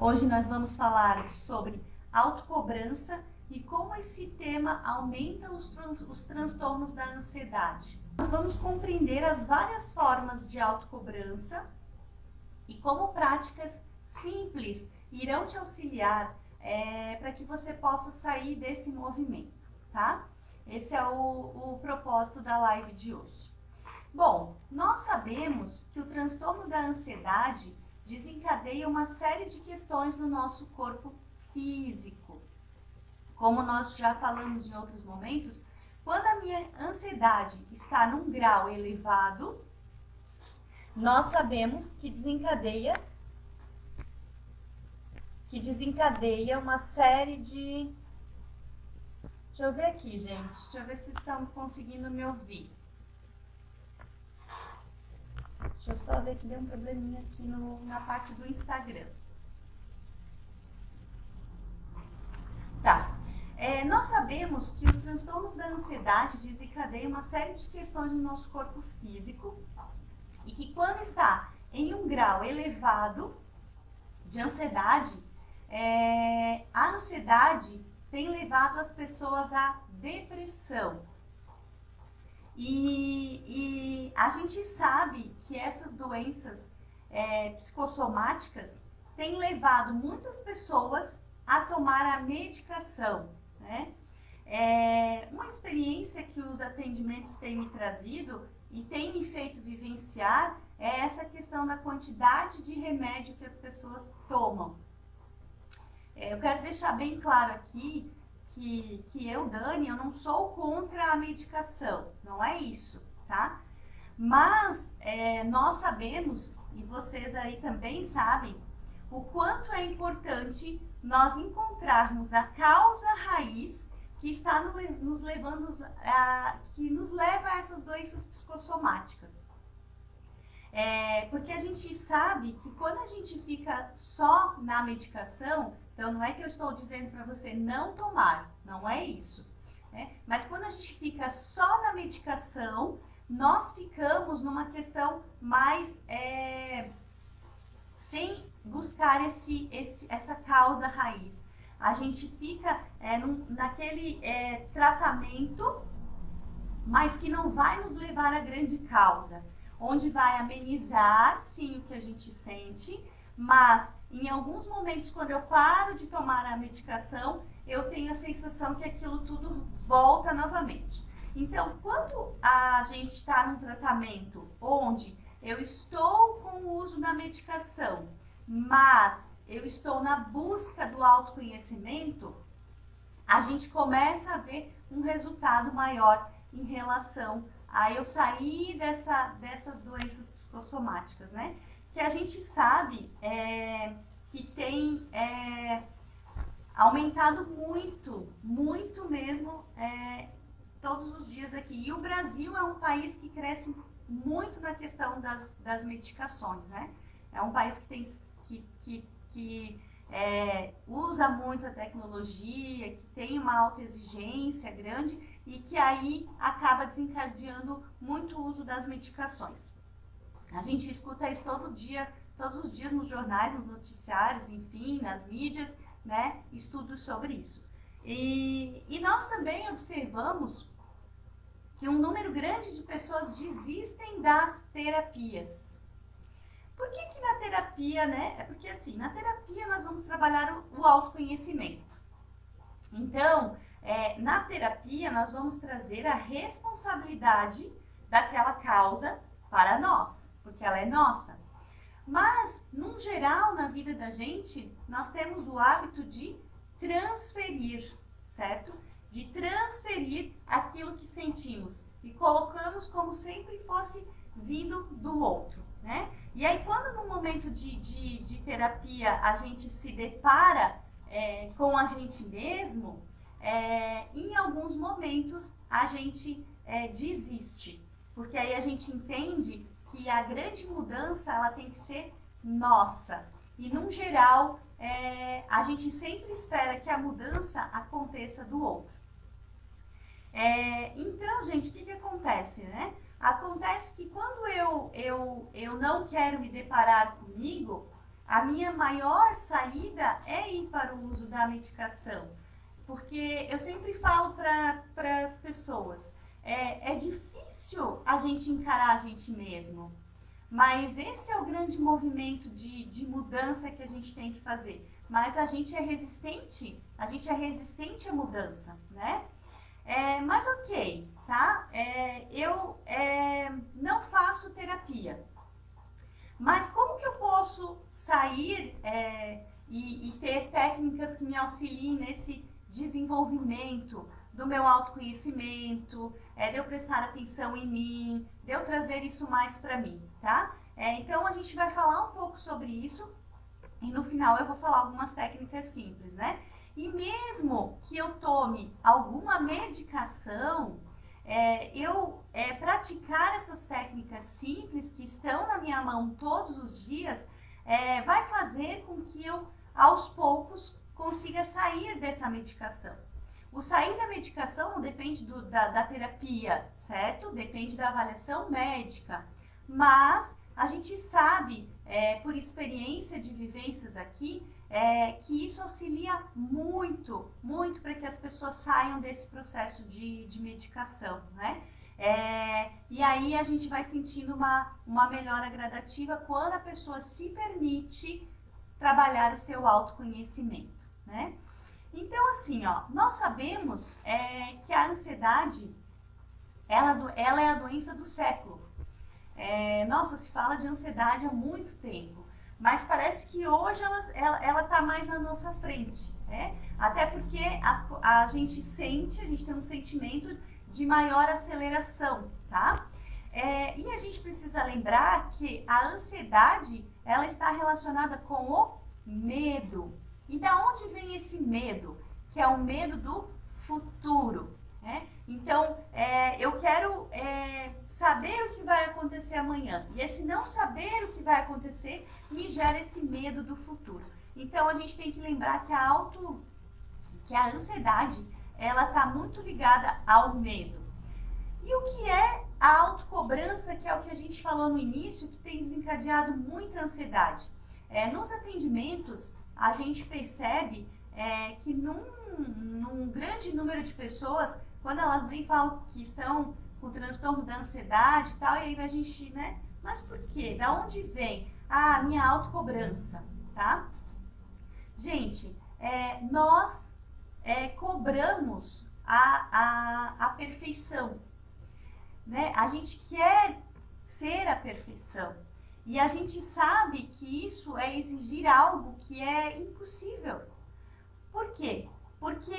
Hoje nós vamos falar sobre autocobrança e como esse tema aumenta os transtornos da ansiedade. Nós vamos compreender as várias formas de autocobrança e como práticas simples irão te auxiliar para que você possa sair desse movimento, tá? Esse é o propósito da live de hoje. Bom, nós sabemos que o transtorno da ansiedade desencadeia uma série de questões no nosso corpo físico. Como nós já falamos em outros momentos, quando a minha ansiedade está num grau elevado, nós sabemos que desencadeia uma série de... Deixa eu ver aqui, gente. Deixa eu ver se estão conseguindo me ouvir. Deixa eu só ver que deu um probleminha aqui na parte do Instagram. Tá. Nós sabemos que os transtornos da ansiedade desencadeiam uma série de questões no nosso corpo físico e que quando está em um grau elevado de ansiedade, a ansiedade tem levado as pessoas à depressão. E a gente sabe que essas doenças psicossomáticas têm levado muitas pessoas a tomar a medicação, né? Uma experiência que os atendimentos têm me trazido e têm me feito vivenciar é essa questão da quantidade de remédio que as pessoas tomam. Eu quero deixar bem claro aqui que eu, Dani, eu não sou contra a medicação, não é isso, tá? Mas nós sabemos, e vocês aí também sabem, o quanto é importante nós encontrarmos a causa raiz que está nos levando que nos leva a essas doenças psicossomáticas. Porque a gente sabe que quando a gente fica só na medicação, então não é que eu estou dizendo para você não tomar, não é isso, né? Mas quando a gente fica só na medicação, nós ficamos numa questão mais sem buscar essa causa raiz. A gente fica naquele tratamento, mas que não vai nos levar à grande causa, onde vai amenizar, sim, o que a gente sente, mas em alguns momentos, quando eu paro de tomar a medicação, eu tenho a sensação que aquilo tudo volta novamente. Então, quando a gente está num tratamento onde eu estou com o uso da medicação, mas eu estou na busca do autoconhecimento, a gente começa a ver um resultado maior em relação a eu sair dessas doenças psicossomáticas, né? Que a gente sabe que tem aumentado muito mesmo todos os dias aqui. E o Brasil é um país que cresce muito na questão das medicações, né? É um país que usa muito a tecnologia, que tem uma autoexigência grande e que aí acaba desencadeando muito o uso das medicações. A gente escuta isso todos os dias nos jornais, nos noticiários, enfim, nas mídias, né? Estudos sobre isso. E nós também observamos que um número grande de pessoas desistem das terapias. Por que na terapia, né? É porque assim, na terapia nós vamos trabalhar o autoconhecimento. Então, na terapia nós vamos trazer a responsabilidade daquela causa para nós, porque ela é nossa. Mas, num geral, na vida da gente, nós temos o hábito de transferir, certo? De transferir aquilo que sentimos e colocamos como sempre fosse vindo do outro, né? E aí, quando no momento de terapia a gente se depara com a gente mesmo, em alguns momentos a gente desiste, porque aí a gente entende que a grande mudança ela tem que ser nossa. E, num geral, a gente sempre espera que a mudança aconteça do outro. Então, gente, o que acontece, né? Acontece que quando eu não quero me deparar comigo, a minha maior saída é ir para o uso da medicação. Porque eu sempre falo para as pessoas, é difícil a gente encarar a gente mesmo. Mas esse é o grande movimento de mudança que a gente tem que fazer. Mas a gente é resistente à mudança, né? Mas ok, tá? Eu não faço terapia. Mas como que eu posso sair e ter técnicas que me auxiliem nesse desenvolvimento do meu autoconhecimento, de eu prestar atenção em mim, de eu trazer isso mais para mim, tá? Então a gente vai falar um pouco sobre isso e no final eu vou falar algumas técnicas simples, né? E mesmo que eu tome alguma medicação, eu praticar essas técnicas simples que estão na minha mão todos os dias, vai fazer com que eu, aos poucos, consiga sair dessa medicação. O sair da medicação não depende da terapia, certo? Depende da avaliação médica, mas a gente sabe, por experiência de vivências aqui, que isso auxilia muito, muito para que as pessoas saiam desse processo de medicação, né? E aí a gente vai sentindo uma melhora gradativa quando a pessoa se permite trabalhar o seu autoconhecimento, né? Então, assim, ó, nós sabemos que a ansiedade, ela é a doença do século. Nossa, se fala de ansiedade há muito tempo, mas parece que hoje ela tá mais na nossa frente, né? Até porque a gente tem um sentimento de maior aceleração, tá? E a gente precisa lembrar que a ansiedade, ela está relacionada com o medo. E da onde vem esse medo? Que é o medo do futuro, né? Então, eu quero saber o que vai acontecer amanhã. E esse não saber o que vai acontecer me gera esse medo do futuro. Então, a gente tem que lembrar que a ansiedade, ela está muito ligada ao medo. E o que é a autocobrança, que é o que a gente falou no início, que tem desencadeado muita ansiedade? Nos atendimentos, a gente percebe que num grande número de pessoas, quando elas vêm e falam que estão com transtorno da ansiedade e tal, e aí a gente, né? Mas por quê? Da onde vem? A minha autocobrança, tá? Gente, nós cobramos a perfeição, né? A gente quer ser a perfeição. E a gente sabe que isso é exigir algo que é impossível. Por quê? Porque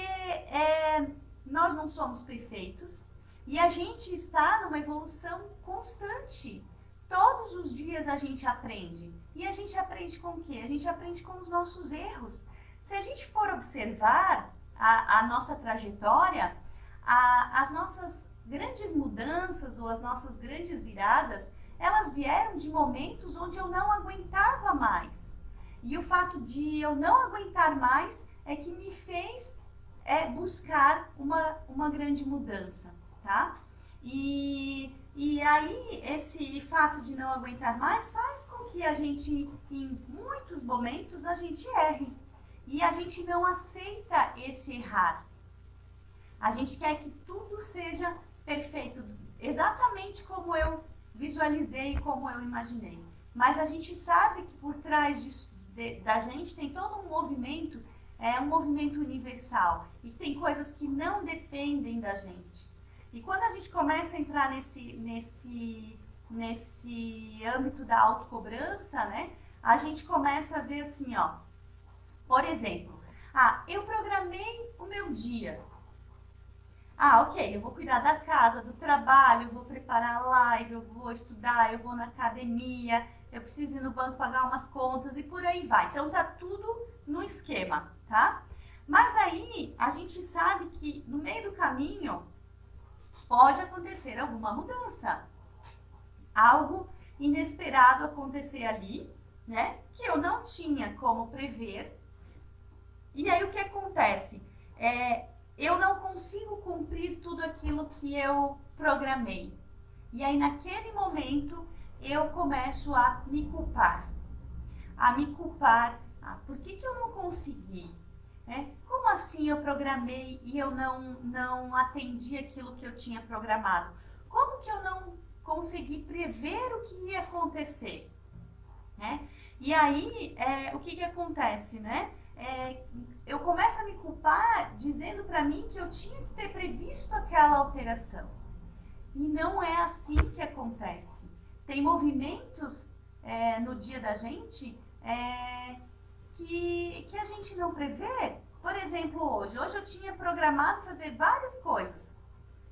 nós não somos perfeitos e a gente está numa evolução constante. Todos os dias a gente aprende. E a gente aprende com o quê? A gente aprende com os nossos erros. Se a gente for observar a nossa trajetória, as nossas grandes mudanças ou as nossas grandes viradas, elas vieram de momentos onde eu não aguentava mais. E o fato de eu não aguentar mais é que me fez buscar uma grande mudança, tá? E aí, esse fato de não aguentar mais faz com que a gente, em muitos momentos, a gente erre. E a gente não aceita esse errar. A gente quer que tudo seja perfeito, exatamente como eu visualizei, como eu imaginei. Mas a gente sabe que por trás da gente tem todo um movimento universal. E tem coisas que não dependem da gente. E quando a gente começa a entrar nesse âmbito da autocobrança, né? A gente começa a ver assim, ó. Por exemplo, eu programei o meu dia. Ok, eu vou cuidar da casa, do trabalho, eu vou preparar a live, eu vou estudar, eu vou na academia, eu preciso ir no banco pagar umas contas e por aí vai. Então tá tudo no esquema, tá? Mas aí a gente sabe que no meio do caminho pode acontecer alguma mudança. Algo inesperado acontecer ali, né? Que eu não tinha como prever. E aí o que acontece? Eu não consigo cumprir tudo aquilo que eu programei. E aí naquele momento eu começo a me culpar. a me culpar. Por que eu não consegui? Como assim eu programei e eu não atendi aquilo que eu tinha programado? Como que eu não consegui prever o que ia acontecer? E aí, o que acontece, eu começo a me culpar dizendo para mim que eu tinha que ter previsto aquela alteração. E não é assim que acontece. Tem movimentos no dia da gente que a gente não prevê. Por exemplo, hoje eu tinha programado fazer várias coisas.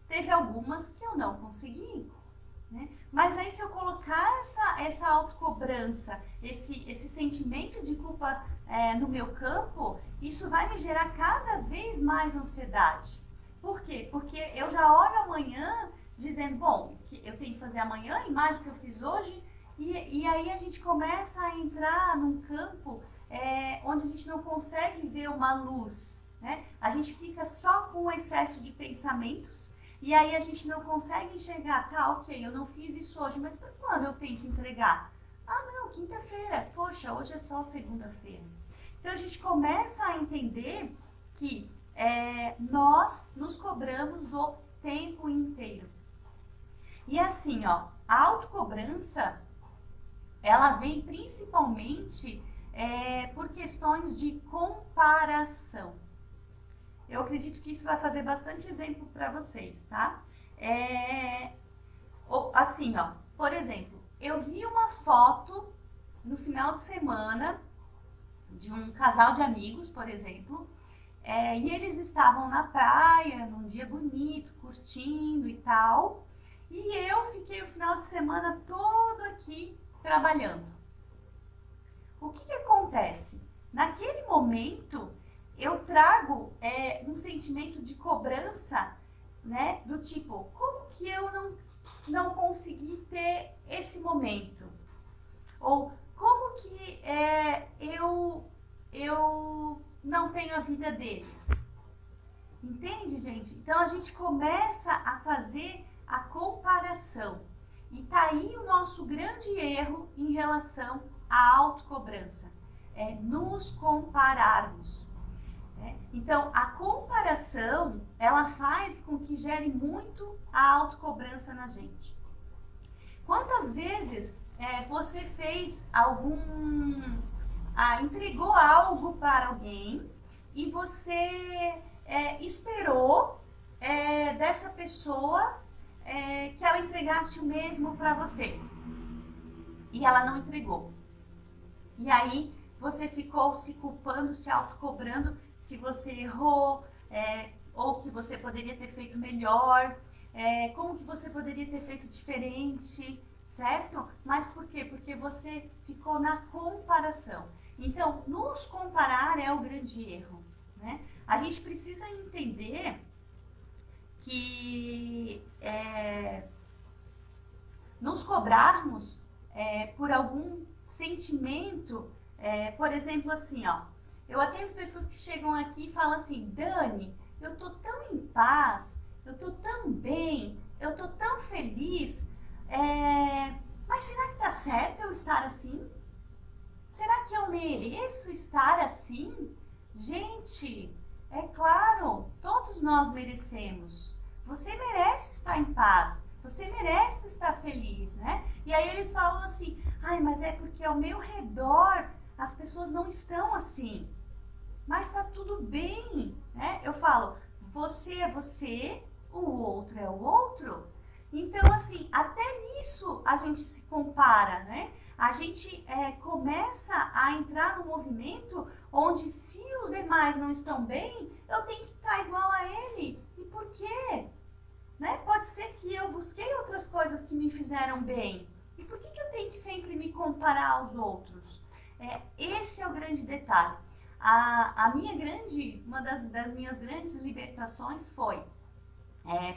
Teve algumas que eu não consegui. Mas aí se eu colocar essa autocobrança, esse sentimento de culpa no meu campo, isso vai me gerar cada vez mais ansiedade. Por quê? Porque eu já olho amanhã dizendo, bom, que eu tenho que fazer amanhã e mais do que eu fiz hoje, e aí a gente começa a entrar num campo onde a gente não consegue ver uma luz. A gente fica só com o excesso de pensamentos, e aí a gente não consegue enxergar, tá, ok, eu não fiz isso hoje, mas para quando eu tenho que entregar? Não, quinta-feira, poxa, hoje é só segunda-feira. Então a gente começa a entender que nós nos cobramos o tempo inteiro. E assim, a autocobrança, ela vem principalmente por questões de comparação. Eu acredito que isso vai fazer bastante exemplo para vocês, tá? Assim, por exemplo, eu vi uma foto no final de semana de um casal de amigos, por exemplo, e eles estavam na praia, num dia bonito, curtindo e tal, e eu fiquei o final de semana todo aqui trabalhando. O que acontece? Naquele momento, eu trago um sentimento de cobrança, do tipo, como que eu não consegui ter esse momento? Ou como que eu não tenho a vida deles? Entende, gente? Então a gente começa a fazer a comparação. E tá aí o nosso grande erro em relação à autocobrança. Nos compararmos. Então, a comparação, ela faz com que gere muito a autocobrança na gente. Quantas vezes você fez entregou algo para alguém e você esperou dessa pessoa que ela entregasse o mesmo para você e ela não entregou. E aí você ficou se culpando, se autocobrando se você errou, ou que você poderia ter feito melhor, como que você poderia ter feito diferente, certo? Mas por quê? Porque você ficou na comparação. Então, nos comparar é o grande erro, A gente precisa entender que nos cobrarmos por algum sentimento, por exemplo, assim, eu atendo pessoas que chegam aqui e falam assim, Dani, eu tô tão em paz, eu tô tão bem, eu tô tão feliz, mas será que tá certo eu estar assim? Será que eu mereço estar assim? Gente, é claro, todos nós merecemos. Você merece estar em paz, você merece estar feliz, E aí eles falam assim, mas é porque ao meu redor as pessoas não estão assim. Mas tá tudo bem, Eu falo, você é você, o outro é o outro. Então, assim, até nisso a gente se compara, A gente começa a entrar no movimento onde se os demais não estão bem, eu tenho que estar igual a ele. E por quê? Pode ser que eu busquei outras coisas que me fizeram bem. E por que eu tenho que sempre me comparar aos outros? Esse é o grande detalhe. Uma das minhas grandes libertações foi,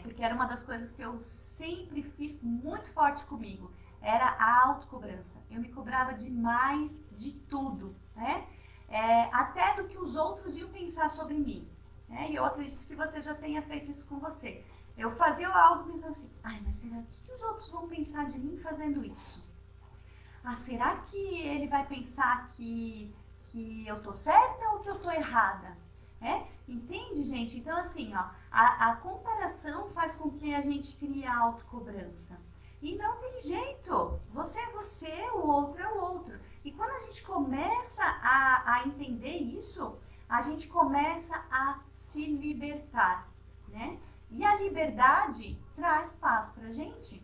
porque era uma das coisas que eu sempre fiz muito forte comigo, era a autocobrança. Eu me cobrava demais de tudo, até do que os outros iam pensar sobre mim. E eu acredito que você já tenha feito isso com você. Eu fazia algo pensando assim, mas será que os outros vão pensar de mim fazendo isso? será que ele vai pensar que eu tô certa ou que eu tô errada? Entende, gente? Então, assim, ó, a comparação faz com que a gente crie a autocobrança. E não tem jeito. Você é você, o outro é o outro. E quando a gente começa a entender isso, a gente começa a se libertar, né? E a liberdade traz paz pra gente,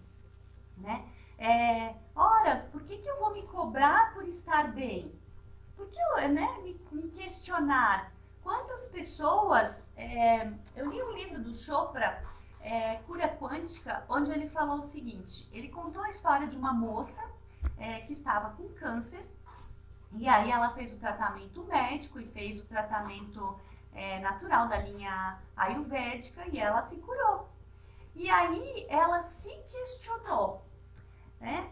né? Ora, por que eu vou me cobrar por estar bem? Por que eu, me questionar? Quantas pessoas... eu li um livro do Chopra, Cura Quântica, onde ele falou o seguinte, ele contou a história de uma moça que estava com câncer, e aí ela fez o tratamento médico e fez o tratamento natural da linha ayurvédica e ela se curou. E aí ela se questionou, né?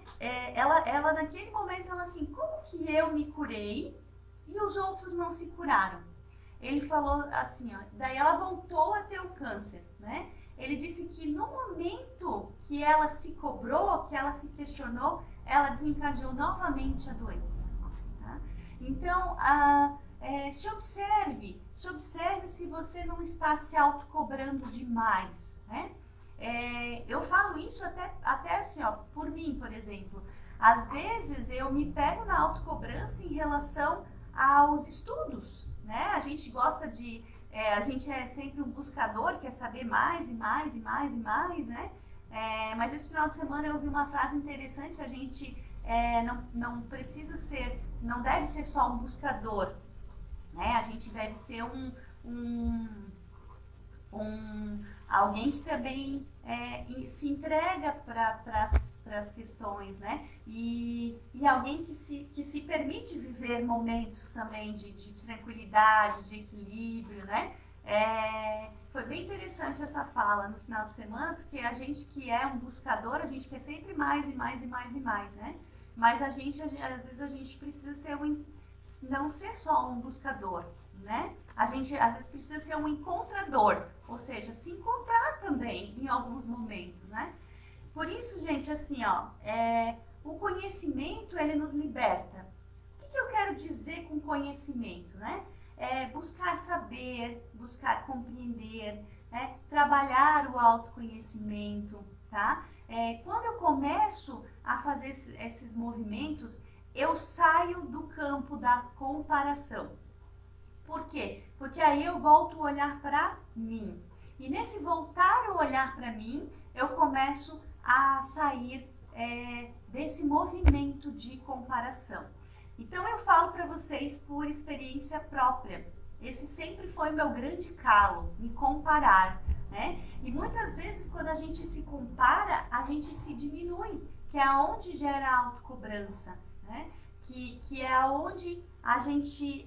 Ela naquele momento, ela assim, como que eu me curei e os outros não se curaram? Ele falou assim, ó, daí ela voltou a ter o câncer, né? Ele disse que no momento que ela se cobrou, que ela se questionou, ela desencadeou novamente a doença. Tá? Então, se observe se você não está se autocobrando demais, né? Eu falo isso até assim, ó, por mim, por exemplo. Às vezes eu me pego na autocobrança em relação aos estudos, né? A gente gosta de... a gente é sempre um buscador, quer saber mais e mais e mais e mais, né? Mas esse final de semana eu ouvi uma frase interessante, a gente não precisa ser, não deve ser só um buscador, né? A gente deve ser alguém que também se entrega para as questões, né? E alguém que se permite viver momentos também de tranquilidade, de equilíbrio, né? Foi bem interessante essa fala no final de semana, porque a gente que é um buscador, a gente quer sempre mais e mais e mais e mais, né? Mas às vezes a gente precisa ser não ser só um buscador, né? A gente às vezes precisa ser um encontrador, ou seja, se encontrar também em alguns momentos, né? Por isso, gente, assim, ó, o conhecimento, ele nos liberta. O que eu quero dizer com conhecimento, né? Buscar saber, buscar compreender, né? Trabalhar o autoconhecimento, tá? Quando eu começo a fazer esses movimentos, eu saio do campo da comparação. Por quê? Porque aí eu volto o olhar para mim. E nesse voltar o olhar para mim, eu começo a sair desse movimento de comparação. Então eu falo para vocês por experiência própria. Esse sempre foi meu grande calo, me comparar, né? E muitas vezes quando a gente se compara, a gente se diminui, que é onde gera a autocobrança, né? Que é onde a gente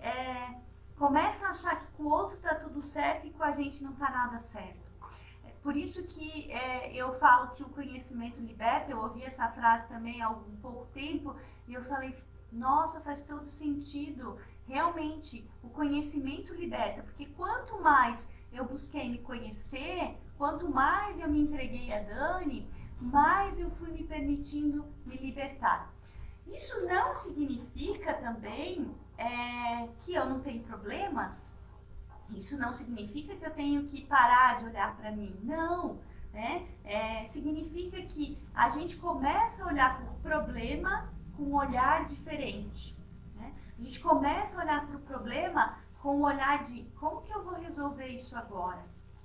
começa a achar que com o outro tá tudo certo e com a gente não tá nada certo. Por isso que eu falo que o conhecimento liberta. Eu ouvi essa frase também há algum pouco tempo e eu falei, nossa, faz todo sentido. Realmente, o conhecimento liberta, porque quanto mais eu busquei me conhecer, quanto mais eu me entreguei a Dani, mais eu fui me permitindo me libertar. Isso não significa também que eu não tenho problemas. Isso não significa que eu tenho que parar de olhar para mim. Não, né? Significa que a gente começa a olhar para o problema com um olhar diferente. Né? A gente começa a olhar para o problema com o olhar de como que eu vou resolver isso agora?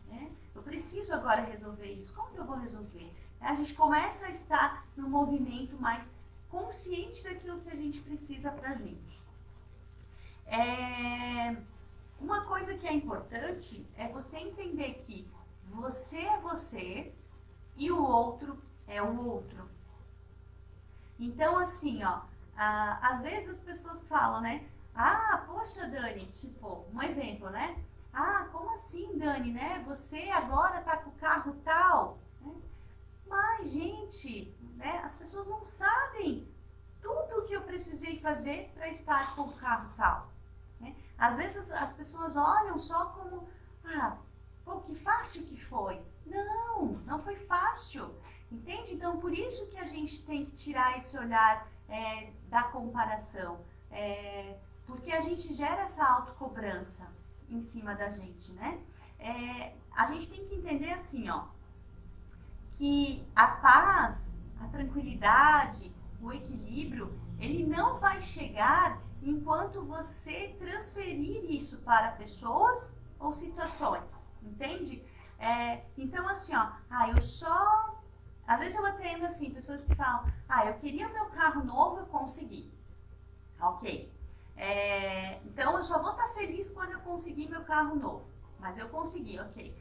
Né? Eu preciso agora resolver isso. Como que eu vou resolver? A gente começa a estar no movimento mais consciente daquilo que a gente precisa pra gente. Uma coisa que é importante é você entender que você é você e o outro é o outro. Então, assim, ó, às vezes as pessoas falam, né? Poxa, Dani, tipo, um exemplo, né? Como assim, Dani, né? Você agora tá com o carro tal, né? Mas, gente, né? As pessoas não sabem tudo o que eu precisei fazer para estar com o carro tal. Né? Às vezes as pessoas olham só como, pô, que fácil que foi. Não, não foi fácil, entende? Então por isso que a gente tem que tirar esse olhar da comparação, porque a gente gera essa autocobrança em cima da gente, né? A gente tem que entender assim, ó, que a paz, a tranquilidade, o equilíbrio, ele não vai chegar enquanto você transferir isso para pessoas ou situações, entende? Então, assim, ó, eu só... Às vezes eu atendo, assim, pessoas que falam, eu queria o meu carro novo, eu consegui. Ok. Então, eu só vou estar feliz quando eu conseguir meu carro novo. Mas eu consegui, ok.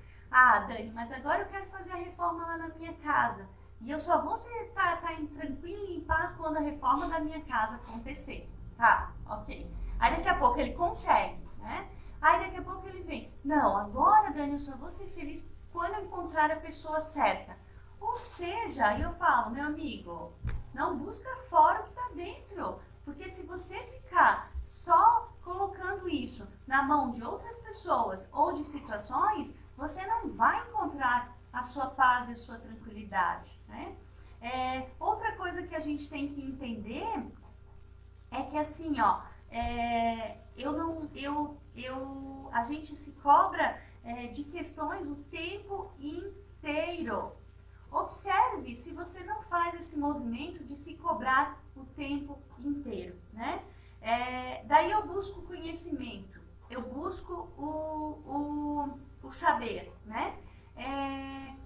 Dani, mas agora eu quero fazer a reforma lá na minha casa. E eu só vou estar tranquila e em paz quando a reforma da minha casa acontecer. Tá, ok. Aí daqui a pouco ele consegue, né? Aí daqui a pouco ele vem. Não, agora, Dani, eu só vou ser feliz quando eu encontrar a pessoa certa. Ou seja, aí eu falo, meu amigo, não busca fora o que está dentro. Porque se você ficar só colocando isso na mão de outras pessoas ou de situações, você não vai encontrar a sua paz e a sua tranquilidade, né? Outra coisa que a gente tem que entender é que assim, ó, a gente se cobra de questões o tempo inteiro. Observe se você não faz esse movimento de se cobrar o tempo inteiro, né? Daí eu busco conhecimento, eu busco o saber, né?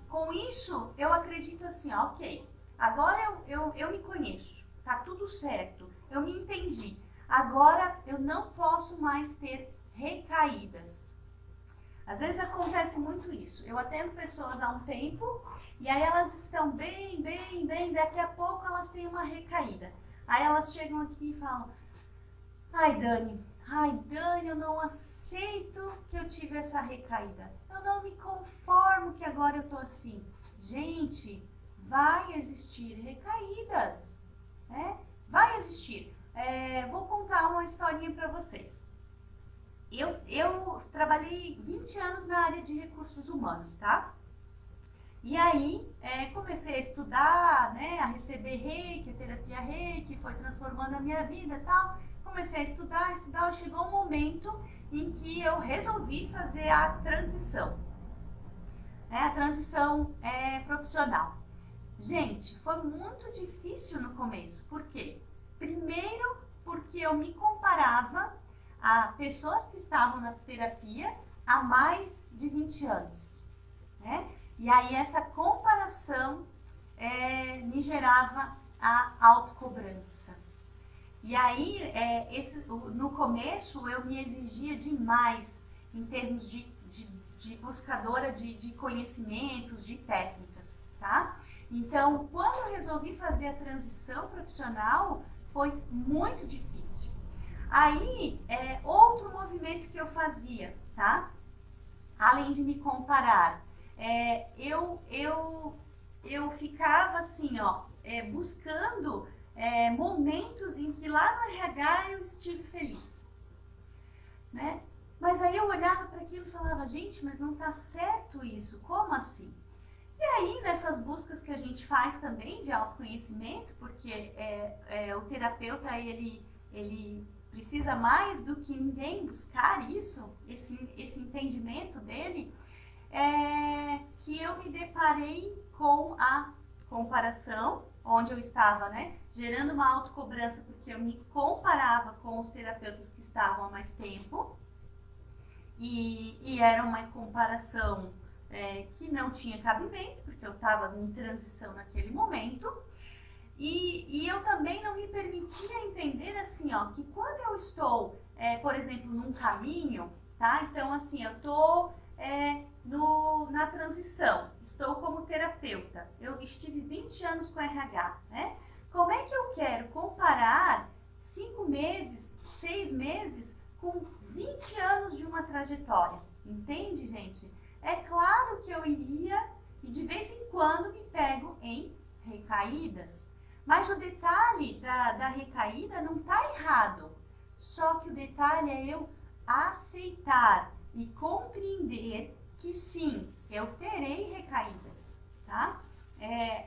Com isso, eu acredito assim, ok, agora eu me conheço, tá tudo certo, eu me entendi. Agora eu não posso mais ter recaídas. Às vezes acontece muito isso. Eu atendo pessoas há um tempo e aí elas estão bem, daqui a pouco elas têm uma recaída. Aí elas chegam aqui e falam, ai Dani, eu não aceito que eu tive essa recaída. Eu não me conformo que agora eu tô assim. Gente, vai existir recaídas, né? Vai existir. Vou contar uma historinha para vocês. Eu trabalhei 20 anos na área de recursos humanos, tá? E aí, comecei a estudar, né, a receber reiki, a terapia reiki, foi transformando a minha vida e tal. Comecei a estudar, chegou um momento em que eu resolvi fazer a transição, né, a transição profissional. Gente, foi muito difícil no começo, por quê? Primeiro, porque eu me comparava a pessoas que estavam na terapia há mais de 20 anos, né? E aí essa comparação me gerava a autocobrança. E aí, no começo, eu me exigia demais em termos de buscadora de conhecimentos, de técnicas, tá? Então, quando eu resolvi fazer a transição profissional, foi muito difícil. Aí, outro movimento que eu fazia, tá? Além de me comparar, eu ficava assim, ó, buscando momentos em que lá no RH eu estive feliz, né? Mas aí eu olhava para aquilo e falava, gente, mas não tá certo isso, como assim? E aí, nessas buscas que a gente faz também de autoconhecimento, porque o terapeuta, ele precisa mais do que ninguém buscar isso, esse entendimento dele, que eu me deparei com a comparação, onde eu estava, né, gerando uma autocobrança, porque eu me comparava com os terapeutas que estavam há mais tempo, e era uma comparação que não tinha cabimento, porque eu estava em transição naquele momento, e eu também não me permitia entender assim, ó, que quando eu estou, por exemplo, num caminho, tá? Então, assim, eu estou na transição, estou como terapeuta, eu estive 20 anos com RH, né? Como é que eu quero comparar 5 meses, 6 meses com 20 anos de uma trajetória? Entende, gente? É claro que eu iria, e de vez em quando me pego em recaídas, mas o detalhe da recaída não está errado, só que o detalhe é eu aceitar e compreender que sim, eu terei recaídas, tá?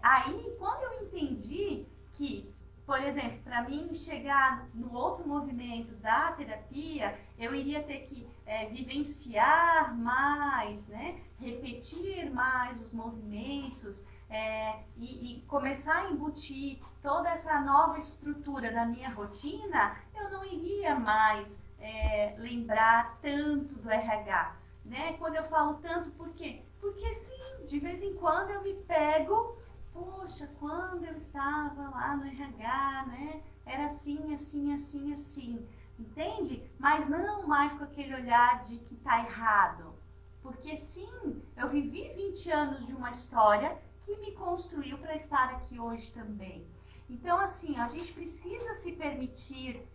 Aí, quando eu entendi que, por exemplo, para mim chegar no outro movimento da terapia, eu iria ter que vivenciar mais, né? Repetir mais os movimentos e começar a embutir toda essa nova estrutura na minha rotina, eu não iria mais lembrar tanto do RH. Né? Quando eu falo tanto, por quê? Porque sim, de vez em quando eu me pego, poxa, quando eu estava lá no RH, né? Era assim, assim, assim, assim, entende? Mas não mais com aquele olhar de que tá errado. Porque sim, eu vivi 20 anos de uma história que me construiu para estar aqui hoje também. Então, assim, a gente precisa se permitir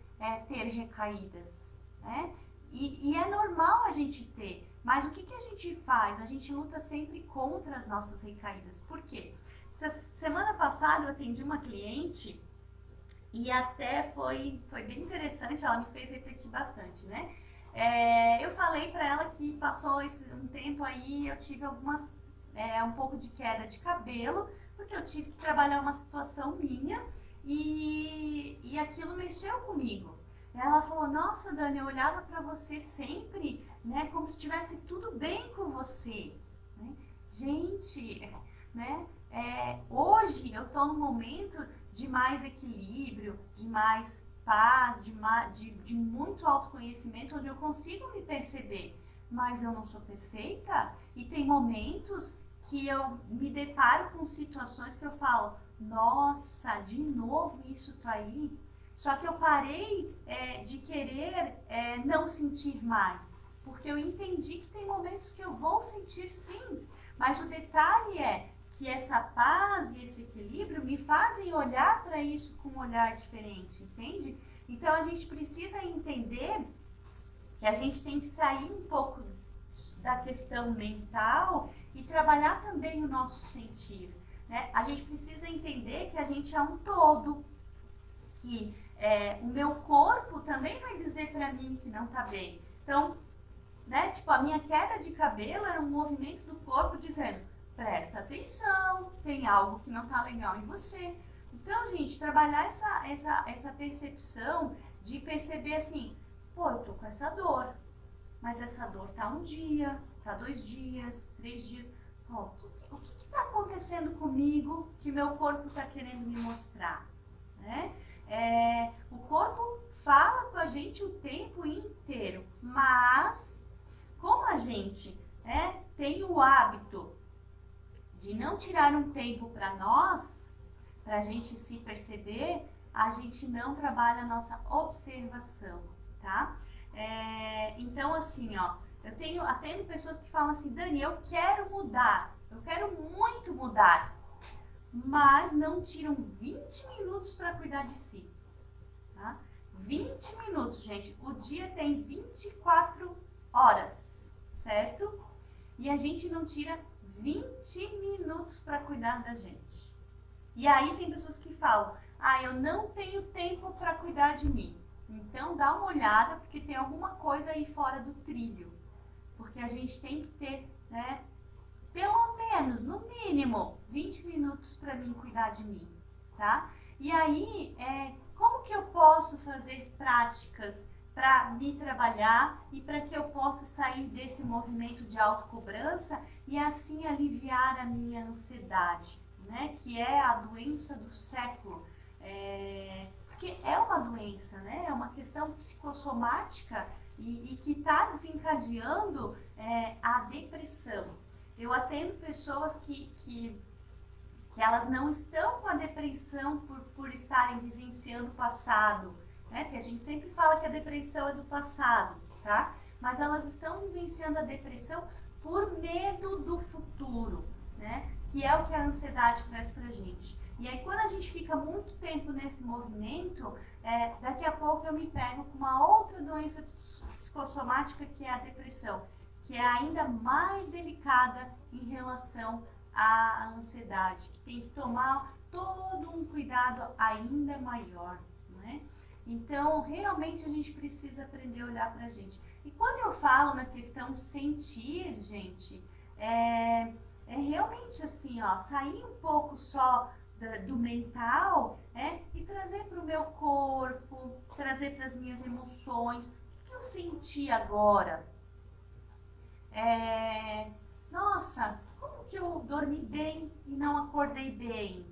ter recaídas, né? E é normal a gente ter, mas o que a gente faz? A gente luta sempre contra as nossas recaídas. Por quê? Semana passada eu atendi uma cliente e até foi bem interessante, ela me fez refletir bastante, né? Eu falei para ela que passou um tempo aí, eu tive um pouco de queda de cabelo, porque eu tive que trabalhar uma situação minha e aquilo mexeu comigo. Ela falou, nossa, Dani, eu olhava para você sempre, né, como se estivesse tudo bem com você. Né? Gente, né, hoje eu estou num momento de mais equilíbrio, de mais paz, de muito autoconhecimento, onde eu consigo me perceber. Mas eu não sou perfeita e tem momentos que eu me deparo com situações que eu falo, nossa, de novo isso tá aí? Só que eu parei de querer não sentir mais, porque eu entendi que tem momentos que eu vou sentir sim, mas o detalhe é que essa paz e esse equilíbrio me fazem olhar para isso com um olhar diferente, entende? Então a gente precisa entender que a gente tem que sair um pouco da questão mental e trabalhar também o nosso sentir, né? A gente precisa entender que a gente é um todo, que o meu corpo também vai dizer para mim que não tá bem. Então, né, tipo, a minha queda de cabelo era um movimento do corpo dizendo, presta atenção, tem algo que não tá legal em você. Então, gente, trabalhar essa percepção de perceber assim, pô, eu tô com essa dor, mas essa dor tá um dia, tá 2 dias, 3 dias. Pô, o que tá acontecendo comigo que meu corpo tá querendo me mostrar, né? O corpo fala com a gente o tempo inteiro, mas como a gente tem o hábito de não tirar um tempo para nós, para a gente se perceber, a gente não trabalha a nossa observação, tá? Então, assim, ó, eu atendo pessoas que falam assim, Dani, eu quero mudar, eu quero muito mudar, mas não tiram 20 minutos para cuidar de si, tá? 20 minutos, gente. O dia tem 24 horas, certo? E a gente não tira 20 minutos para cuidar da gente. E aí tem pessoas que falam, eu não tenho tempo para cuidar de mim. Então dá uma olhada, porque tem alguma coisa aí fora do trilho. Porque a gente tem que ter, né, pelo menos, no mínimo, 20 minutos para mim cuidar de mim, tá? E aí, como que eu posso fazer práticas para me trabalhar e para que eu possa sair desse movimento de autocobrança e assim aliviar a minha ansiedade, né? Que é a doença do século. Porque é uma doença, né? É uma questão psicossomática e que está desencadeando a depressão. Eu atendo pessoas que elas não estão com a depressão por estarem vivenciando o passado, né? Porque a gente sempre fala que a depressão é do passado, tá? Mas elas estão vivenciando a depressão por medo do futuro, né? Que é o que a ansiedade traz pra gente. E aí quando a gente fica muito tempo nesse movimento, daqui a pouco eu me pego com uma outra doença psicossomática que é a depressão, que é ainda mais delicada em relação à ansiedade, que tem que tomar todo um cuidado ainda maior, né? Então, realmente a gente precisa aprender a olhar pra gente. E quando eu falo na questão sentir, gente, é realmente assim, ó, sair um pouco só do mental, e trazer para o meu corpo, trazer para as minhas emoções. O que eu senti agora? Nossa, como que eu dormi bem e não acordei bem?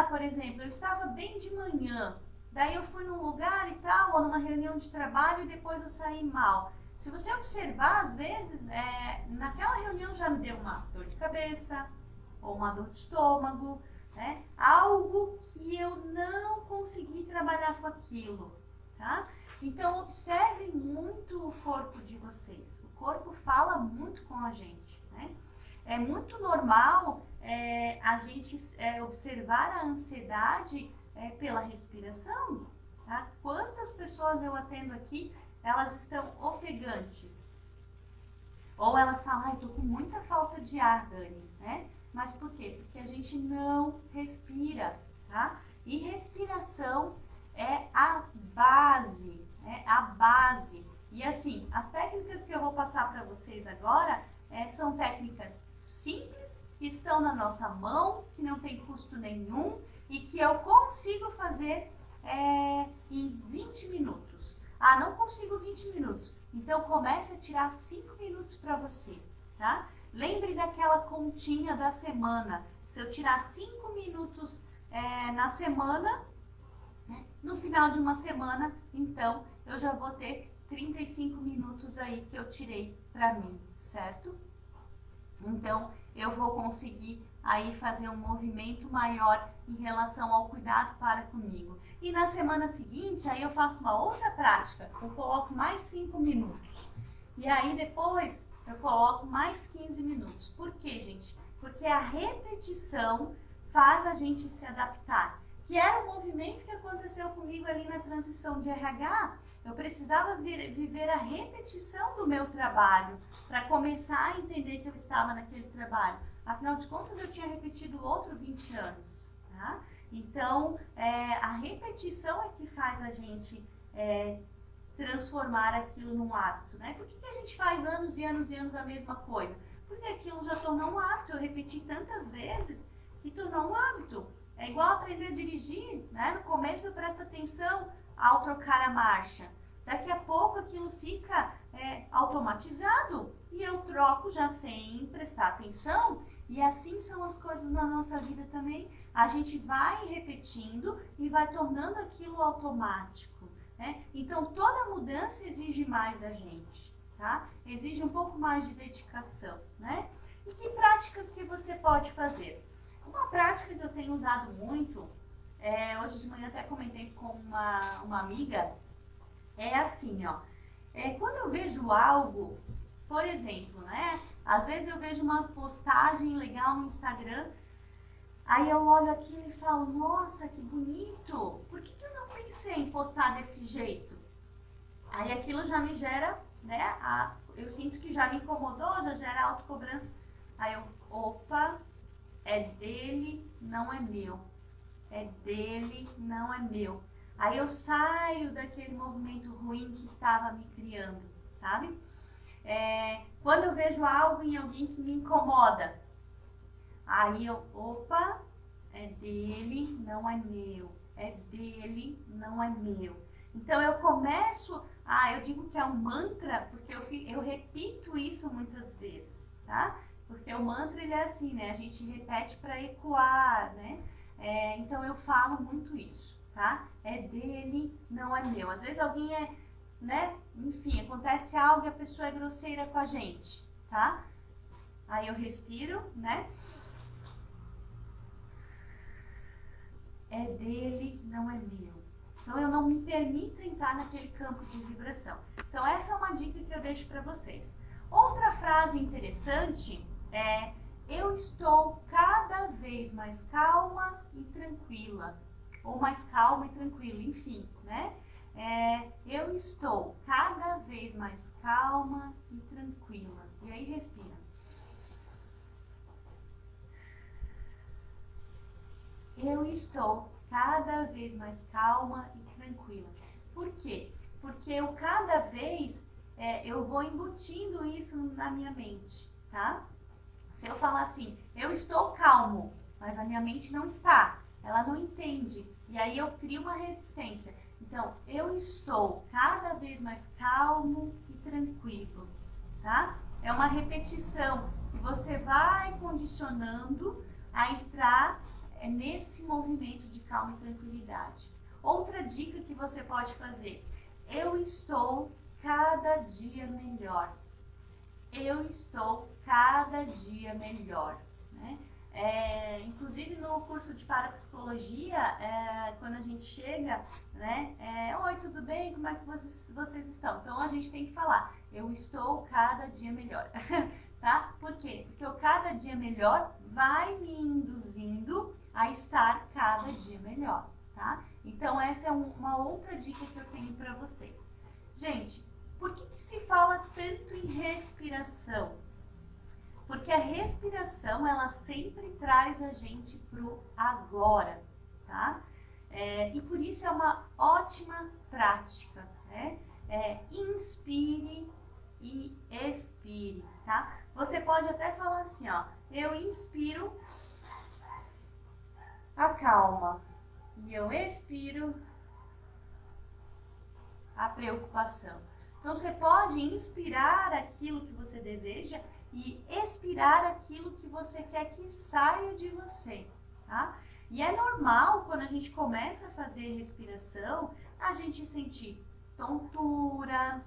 Por exemplo, eu estava bem de manhã, daí eu fui num lugar e tal, ou numa reunião de trabalho e depois eu saí mal. Se você observar, às vezes, naquela reunião já me deu uma dor de cabeça, ou uma dor de estômago, algo que eu não consegui trabalhar com aquilo, tá? Então, observem muito o corpo de vocês. O corpo fala muito com a gente, né? É muito normal a gente observar a ansiedade pela respiração, tá? Quantas pessoas eu atendo aqui, elas estão ofegantes. Ou elas falam, ai, tô com muita falta de ar, Dani, né? Mas por quê? Porque a gente não respira, tá? E respiração é a base, E assim, as técnicas que eu vou passar para vocês agora são técnicas simples, que estão na nossa mão, que não tem custo nenhum e que eu consigo fazer em 20 minutos. Ah, não consigo 20 minutos. Então comece a tirar 5 minutos para você, tá? Lembre daquela continha da semana. Se eu tirar 5 minutos na semana, no final de uma semana, então eu já vou ter 35 minutos aí que eu tirei para mim, certo? Então eu vou conseguir aí fazer um movimento maior em relação ao cuidado para comigo. E na semana seguinte, aí eu faço uma outra prática, eu coloco mais 5 minutos. E aí depois eu coloco mais 15 minutos. Por quê, gente? Porque a repetição faz a gente se adaptar. Que era o movimento que aconteceu comigo ali na transição de RH. Eu precisava viver a repetição do meu trabalho para começar a entender que eu estava naquele trabalho. Afinal de contas, eu tinha repetido outro 20 anos. Tá? Então, a repetição é que faz a gente transformar aquilo num hábito, né? Por que a gente faz anos e anos e anos a mesma coisa? Porque aquilo já tornou um hábito. Eu repeti tantas vezes que tornou um hábito. É igual aprender a dirigir, né? No começo eu presto atenção ao trocar a marcha. Daqui a pouco aquilo fica automatizado e eu troco já sem prestar atenção. E assim são as coisas na nossa vida também. A gente vai repetindo e vai tornando aquilo automático, né? Então toda mudança exige mais da gente, tá? Exige um pouco mais de dedicação, né? E que práticas que você pode fazer? Uma prática que eu tenho usado muito, hoje de manhã até comentei com uma amiga, é assim, ó. Quando eu vejo algo, por exemplo, né? Às vezes eu vejo uma postagem legal no Instagram, aí eu olho aquilo e falo, nossa, que bonito! Por que eu não pensei em postar desse jeito? Aí aquilo já me gera, né? Eu sinto que já me incomodou, já gera autocobrança. Aí eu, opa, é dele, não é meu. É dele, não é meu. Aí eu saio daquele movimento ruim que estava me criando, sabe? Quando eu vejo algo em alguém que me incomoda, aí eu, opa, é dele, não é meu. É dele, não é meu. Então eu começo, eu digo que é um mantra, porque eu repito isso muitas vezes, tá? Porque o mantra, ele é assim, né? A gente repete para ecoar, né? Então eu falo muito isso, tá? É dele, não é meu. Às vezes alguém né? Enfim, acontece algo e a pessoa é grosseira com a gente, tá? Aí eu respiro, né? É dele, não é meu. Então eu não me permito entrar naquele campo de vibração. Então essa é uma dica que eu deixo para vocês. Outra frase interessante é: eu estou cada vez mais calma e tranquila. Ou mais calma e tranquila, enfim, né? Eu estou cada vez mais calma e tranquila. E aí respira. Eu estou cada vez mais calma e tranquila. Por quê? Porque eu cada vez eu vou embutindo isso na minha mente, tá? Se eu falar assim, eu estou calmo, mas a minha mente não está, ela não entende, e aí eu crio uma resistência. Então, eu estou cada vez mais calmo e tranquilo, tá? É uma repetição que você vai condicionando a entrar nesse movimento de calma e tranquilidade. Outra dica que você pode fazer: eu estou cada dia melhor. Eu estou cada dia melhor, né? Inclusive no curso de parapsicologia, quando a gente chega, né? Oi, tudo bem? Como é que vocês estão? Então a gente tem que falar: eu estou cada dia melhor, tá? Por quê? Porque o cada dia melhor vai me induzindo a estar cada dia melhor, tá? Então essa é uma outra dica que eu tenho para vocês. Gente, por que se fala tanto em respiração? Porque a respiração, ela sempre traz a gente pro agora, tá? E por isso é uma ótima prática, né? Inspire e expire, tá? Você pode até falar assim, ó: eu inspiro a calma e eu expiro a preocupação. Então você pode inspirar aquilo que você deseja e expirar aquilo que você quer que saia de você, tá? E é normal, quando a gente começa a fazer respiração, a gente sentir tontura,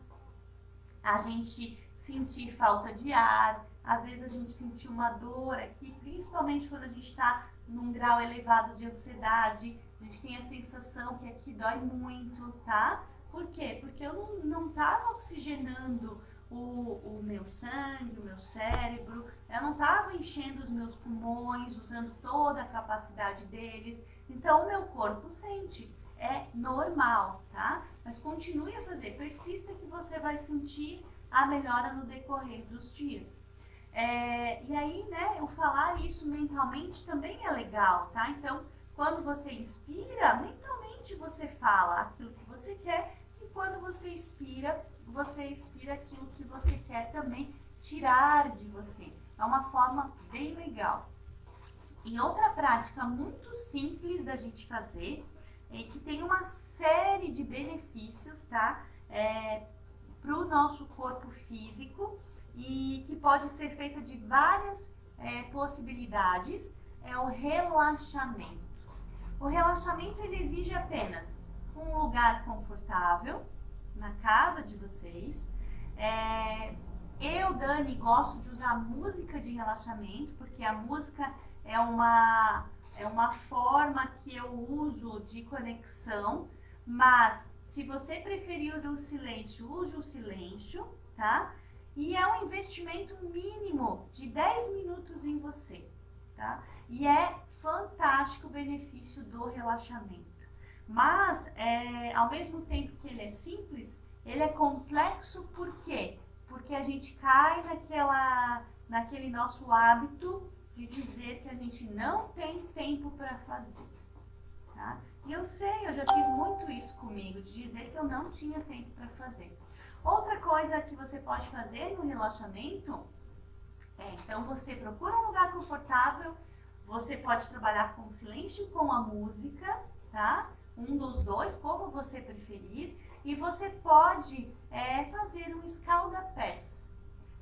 a gente sentir falta de ar, às vezes a gente sentir uma dor aqui, principalmente quando a gente está num grau elevado de ansiedade, a gente tem a sensação que aqui dói muito, tá? Por quê? Porque eu não estava oxigenando o meu sangue, o meu cérebro, eu não estava enchendo os meus pulmões, usando toda a capacidade deles, então o meu corpo sente, é normal, tá? Mas continue a fazer, persista que você vai sentir a melhora no decorrer dos dias. E aí, né, o falar isso mentalmente também é legal, tá? Então, quando você inspira, mentalmente você fala aquilo que você quer, e quando você expira aquilo que você quer também tirar de você. É uma forma bem legal. E outra prática muito simples da gente fazer, que tem uma série de benefícios, tá? Para o nosso corpo físico e que pode ser feita de várias possibilidades, é o relaxamento. O relaxamento, ele exige apenas um lugar confortável na casa de vocês. Eu, Dani, gosto de usar música de relaxamento, porque a música é uma forma que eu uso de conexão, mas se você preferir o silêncio, use o silêncio, tá? E é um investimento mínimo de 10 minutos em você, tá? E é fantástico o benefício do relaxamento. Mas, ao mesmo tempo que ele é simples, ele é complexo. Por quê? Porque a gente cai naquele nosso hábito de dizer que a gente não tem tempo para fazer, tá? E eu sei, eu já fiz muito isso comigo, de dizer que eu não tinha tempo para fazer. Outra coisa que você pode fazer no relaxamento então você procura um lugar confortável, você pode trabalhar com o silêncio e com a música, tá? Um dos dois, como você preferir, e você pode fazer um escalda-pés.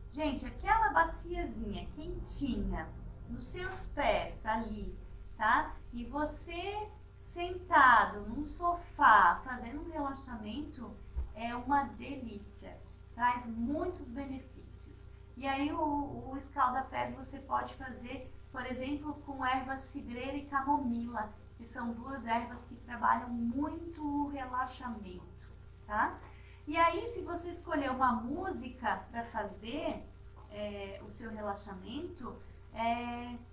Gente, aquela baciazinha quentinha nos seus pés ali, tá? E você sentado num sofá fazendo um relaxamento é uma delícia, traz muitos benefícios. E aí o escalda-pés você pode fazer, por exemplo, com erva cidreira e camomila, que são duas ervas que trabalham muito o relaxamento, tá? E aí, se você escolher uma música para fazer o seu relaxamento,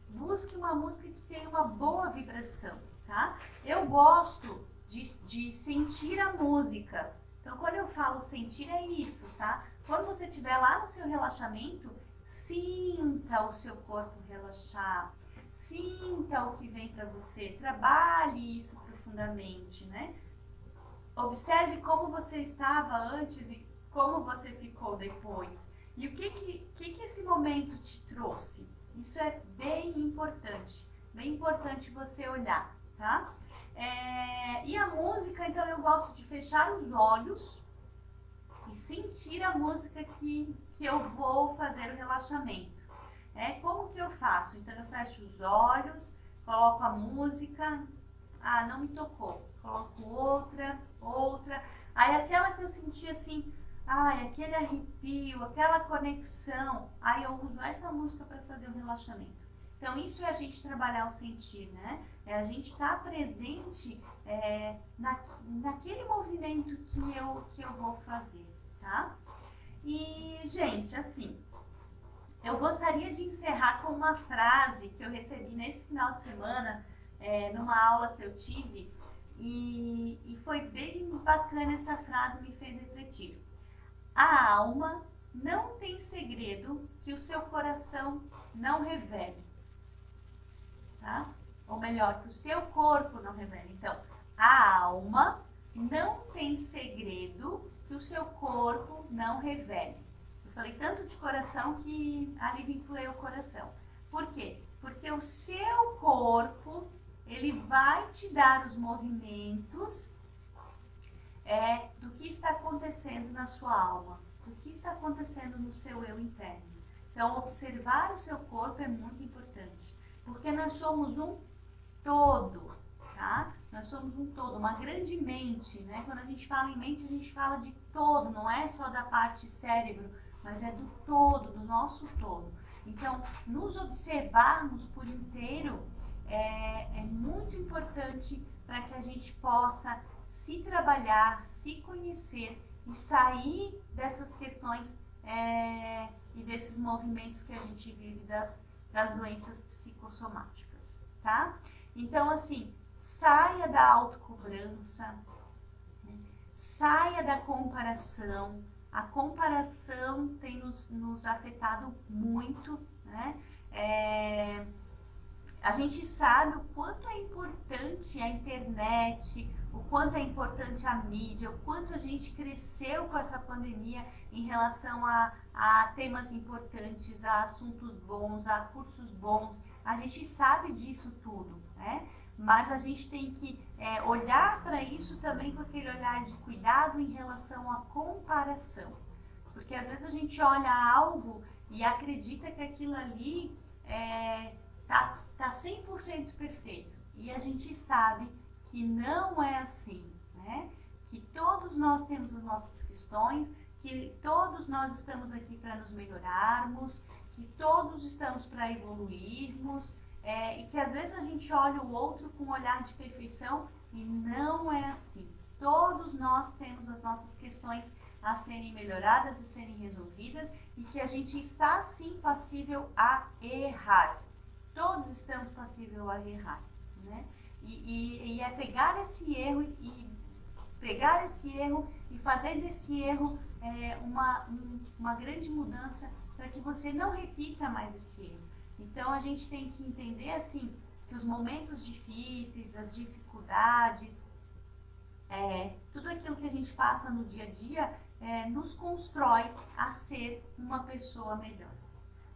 busque uma música que tenha uma boa vibração, tá? Eu gosto de sentir a música. Então, quando eu falo sentir, é isso, tá? Quando você estiver lá no seu relaxamento, sinta o seu corpo relaxar, sinta o que vem para você, trabalhe isso profundamente, né? Observe como você estava antes e como você ficou depois. E o que esse momento te trouxe? Isso é bem importante. bem importante você olhar, tá? E a música, então eu gosto de fechar os olhos e sentir a música que eu vou fazer o relaxamento. Como que eu faço? Então eu fecho os olhos, coloco a música, não me tocou, coloco outra, aí aquela que eu senti assim, aquele arrepio, aquela conexão, aí eu uso essa música para fazer o relaxamento. Então isso é a gente trabalhar o sentir, né? É a gente estar presente naquele movimento que eu vou fazer, tá? E, gente, assim, eu gostaria de encerrar com uma frase que eu recebi nesse final de semana, numa aula que eu tive, e foi bem bacana essa frase, me fez refletir. A alma não tem segredo que o seu coração não revele, tá? Ou melhor, que o seu corpo não revele. Então, a alma não tem segredo que o seu corpo não revele. Eu falei tanto de coração que ali vinculei o coração. Por quê? Porque o seu corpo, ele vai te dar os movimentos do que está acontecendo na sua alma, do que está acontecendo no seu eu interno. Então, observar o seu corpo é muito importante, porque nós somos um todo, tá? Nós somos um todo, uma grande mente, né? Quando a gente fala em mente, a gente fala de todo, não é só da parte cérebro, mas é do todo, do nosso todo. Então, nos observarmos por inteiro é muito importante para que a gente possa se trabalhar, se conhecer e sair dessas questões e desses movimentos que a gente vive das doenças psicossomáticas, tá? Então, assim, saia da autocobrança, né? Saia da comparação. A comparação tem nos afetado muito, né? A gente sabe o quanto é importante a internet, o quanto é importante a mídia, o quanto a gente cresceu com essa pandemia em relação a temas importantes, a assuntos bons, a cursos bons. A gente sabe disso tudo, né? Mas a gente tem que olhar para isso também com aquele olhar de cuidado em relação à comparação. Porque às vezes a gente olha algo e acredita que aquilo ali tá 100% perfeito. E a gente sabe que não é assim, né? Que todos nós temos as nossas questões, que todos nós estamos aqui para nos melhorarmos, que todos estamos para evoluirmos, e que às vezes a gente olha o outro com um olhar de perfeição e não é assim. Todos nós temos as nossas questões a serem melhoradas e serem resolvidas e que a gente está sim passível a errar. Todos estamos passíveis a errar, né? E é pegar esse erro e fazer desse erro uma grande mudança para que você não repita mais esse erro. Então a gente tem que entender assim que os momentos difíceis, as dificuldades, tudo aquilo que a gente passa no dia a dia nos constrói a ser uma pessoa melhor.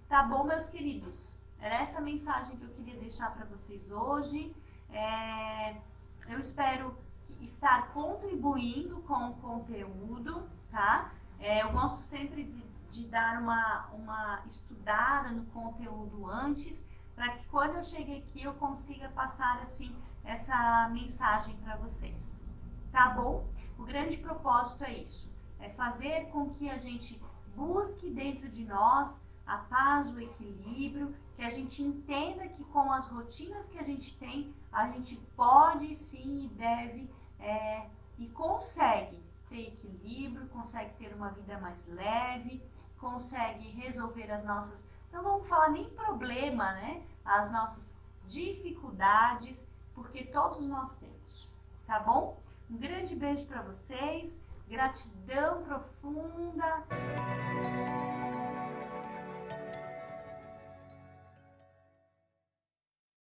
Tá bom, meus queridos? Era essa mensagem que eu queria deixar para vocês hoje. Eu espero estar contribuindo com o conteúdo, tá? Eu gosto sempre de dar uma estudada no conteúdo antes, para que quando eu chegue aqui eu consiga passar assim essa mensagem para vocês, tá bom? O grande propósito é isso, é fazer com que a gente busque dentro de nós a paz, o equilíbrio, que a gente entenda que com as rotinas que a gente tem, a gente pode sim e deve e consegue ter equilíbrio, consegue ter uma vida mais leve, consegue resolver as nossas, não vamos falar nem problema, né? As nossas dificuldades, porque todos nós temos, tá bom? Um grande beijo para vocês, gratidão profunda.